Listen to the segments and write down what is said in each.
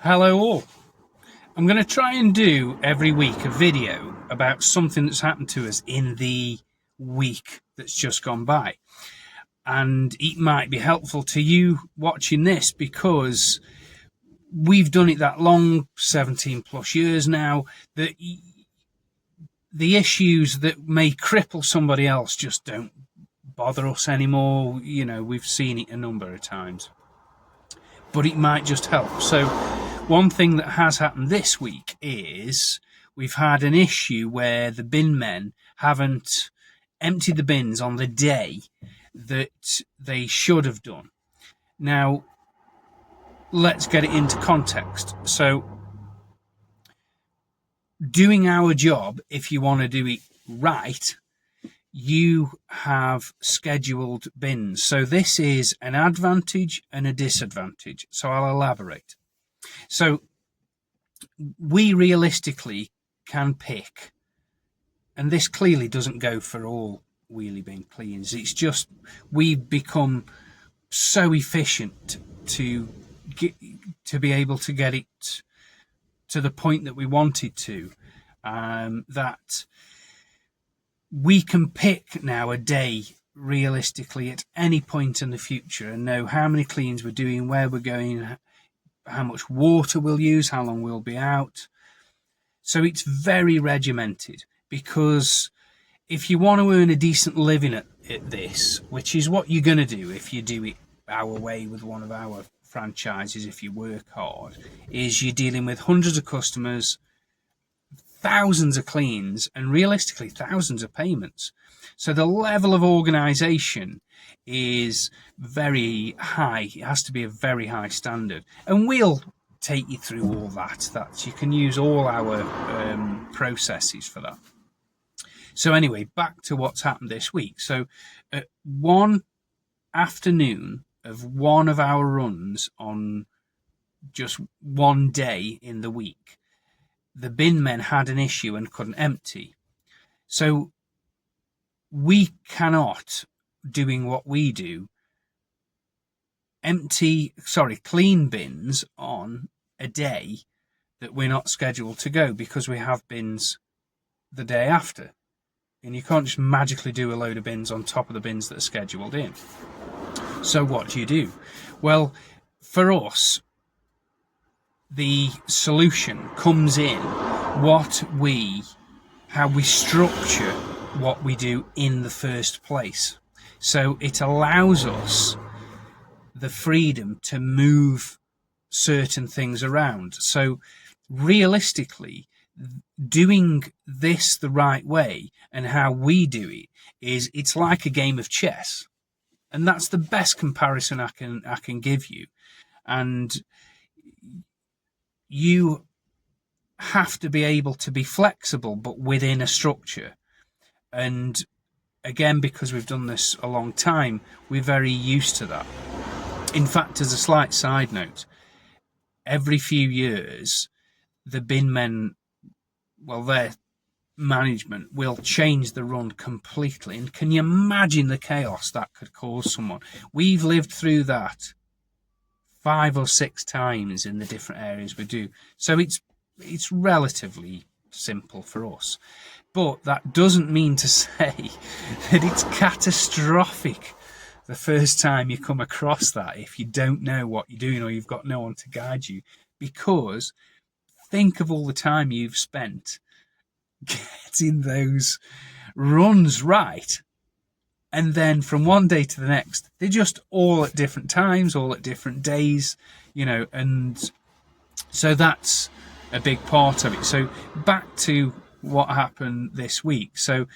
Hello all. I'm going to try and do every week a video about something that's happened to us in the week that's just gone by. And it might be helpful to you watching this because we've done it that long, 17 plus years now, that the issues that may cripple somebody else just don't bother us anymore. You know, we've seen it a number of times, but it might just help. So one thing that has happened this week is we've had an issue where the bin men haven't emptied the bins on the day that they should have done. Now, let's get it into context. So, doing our job, if you want to do it right, you have scheduled bins. So this is an advantage and a disadvantage. So I'll elaborate. So we realistically can pick, and this clearly doesn't go for all wheelie bin cleans. It's just we've become so efficient to be able to get it to the point that we wanted to, that we can pick now a day realistically at any point in the future and know how many cleans we're doing, where we're going, how much water we'll use, how long we'll be out. So it's very regimented, because if you want to earn a decent living at this, which is what you're going to do if you do it our way with one of our franchises, if you work hard, is you're dealing with hundreds of customers, thousands of cleans, and realistically thousands of payments. So the level of organisation is very high. It has to be a very high standard, and we'll take you through all that you can use all our processes for that. So anyway, back to what's happened this week. So at one afternoon of one of our runs on just one day in the week, the bin men had an issue and couldn't empty. So we cannot, doing what we do, clean bins on a day that we're not scheduled to go, because we have bins the day after. And you can't just magically do a load of bins on top of the bins that are scheduled in. So what do? Well, for us, the solution comes in how we structure what we do in the first place. So it allows us the freedom to move certain things around. So realistically, doing this the right way and how we do it it's like a game of chess. And that's the best comparison I can give you. And you have to be able to be flexible, but within a structure. And again, because we've done this a long time, we're very used to that. In fact, as a slight side note, every few years, the bin men, their management will change the run completely. And can you imagine the chaos that could cause someone? We've lived through that 5 or 6 times in the different areas we do. So it's relatively simple for us. But that doesn't mean to say that it's catastrophic the first time you come across that, if you don't know what you're doing or you've got no one to guide you. Because think of all the time you've spent getting those runs right, and then from one day to the next, they're just all at different times, all at different days, and so that's a big part of it. So back to what happened this week. So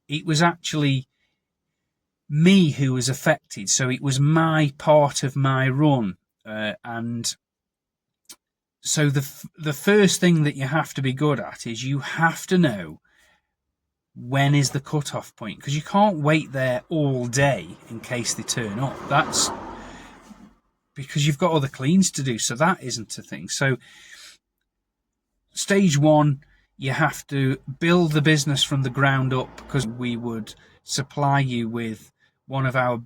it was actually me who was affected. So it was my part of my run, and so the first thing that you have to be good at is you have to know when is the cut-off point, because you can't wait there all day in case they turn up. That's because you've got other cleans to do, so that isn't a thing. So stage 1, you have to build the business from the ground up, because we would supply you with one of our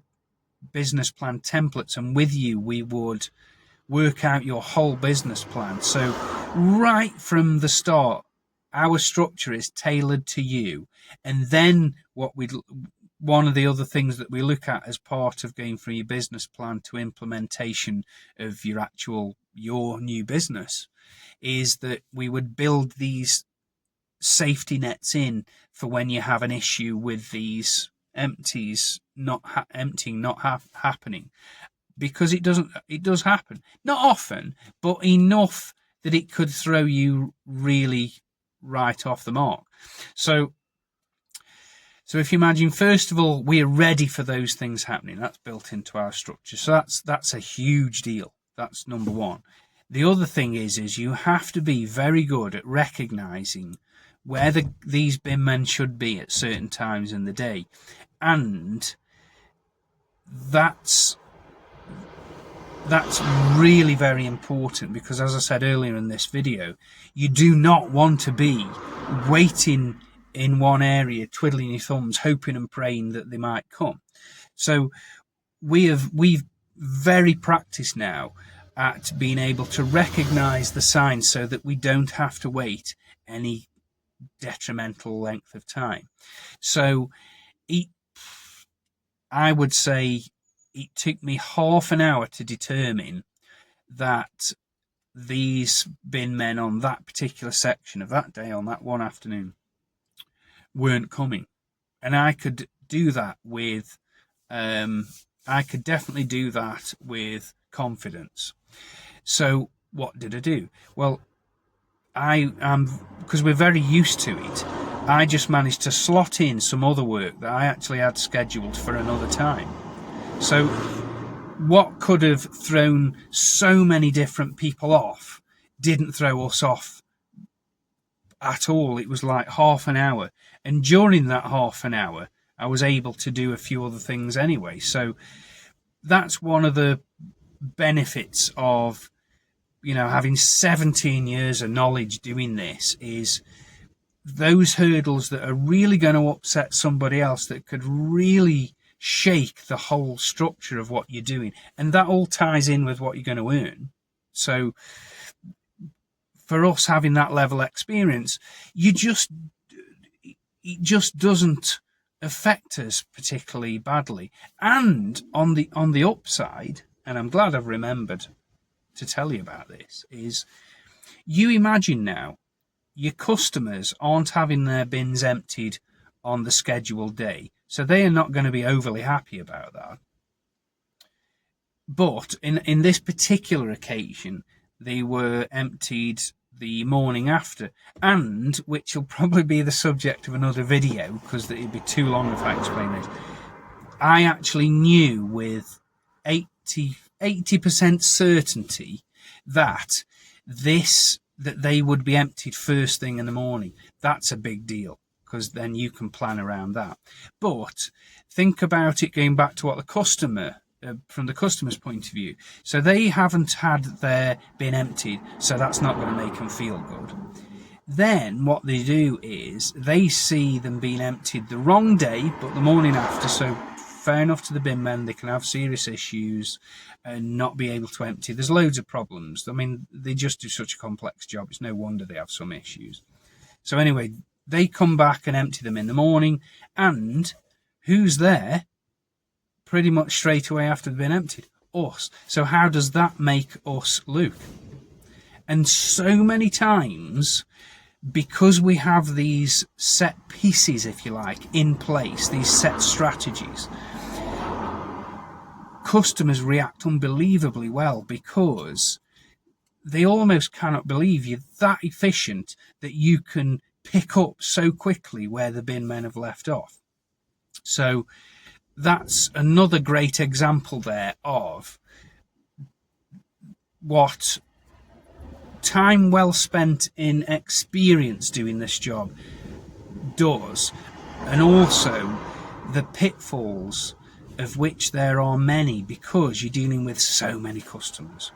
business plan templates, and with you we would work out your whole business plan. So right from the start, our structure is tailored to you. And then one of the other things that we look at as part of going from your business plan to implementation of your new business is that we would build these safety nets in for when you have an issue with these empties not happening, because it does happen, not often, but enough that it could throw you really right off the mark. So if you imagine, first of all, we're ready for those things happening. That's built into our structure. So that's a huge deal. That's number one. The other thing is you have to be very good at recognizing where these bin men should be at certain times in the day. And that's really very important, because as I said earlier in this video, you do not want to be waiting in one area, twiddling your thumbs, hoping and praying that they might come. So we've very practiced now at being able to recognize the signs so that we don't have to wait any detrimental length of time. So I would say it took me half an hour to determine that these bin men on that particular section of that day, on that one afternoon, weren't coming. And I could do that with I could definitely do that with confidence. So what did I do? Well, because we're very used to it, I just managed to slot in some other work that I actually had scheduled for another time. So what could have thrown so many different people off didn't throw us off at all. It was like half an hour. And during that half an hour, I was able to do a few other things anyway. So that's one of the benefits of, having 17 years of knowledge doing this, is those hurdles that are really going to upset somebody else, that could really shake the whole structure of what you're doing. And that all ties in with what you're going to earn. So for us, having that level of experience, it just doesn't affect us particularly badly. And on the upside, and I'm glad I've remembered to tell you about this, is you imagine now your customers aren't having their bins emptied on the scheduled day, so they are not going to be overly happy about that. But in this particular occasion, they were emptied the morning after, and which will probably be the subject of another video, because it'd be too long if I explain this. I actually knew with 80% certainty that they would be emptied first thing in the morning. That's a big deal, because then you can plan around that. But think about it going back to what the customer, from the customer's point of view. So they haven't had their bin emptied, so that's not going to make them feel good. Then what they do is they see them being emptied the wrong day, but the morning after. So fair enough to the bin men, they can have serious issues and not be able to empty. There's loads of problems. I mean, they just do such a complex job. It's no wonder they have some issues. So anyway, they come back and empty them in the morning, and who's there pretty much straight away after they've been emptied? Us. So how does that make us look? And so many times, because we have these set pieces, if you like, in place, these set strategies, customers react unbelievably well, because they almost cannot believe you're that efficient that you can pick up so quickly where the bin men have left off. So that's another great example there of what time well spent in experience doing this job does, and also the pitfalls, of which there are many, because you're dealing with so many customers.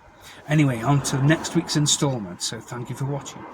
Anyway, on to next week's instalment, so thank you for watching.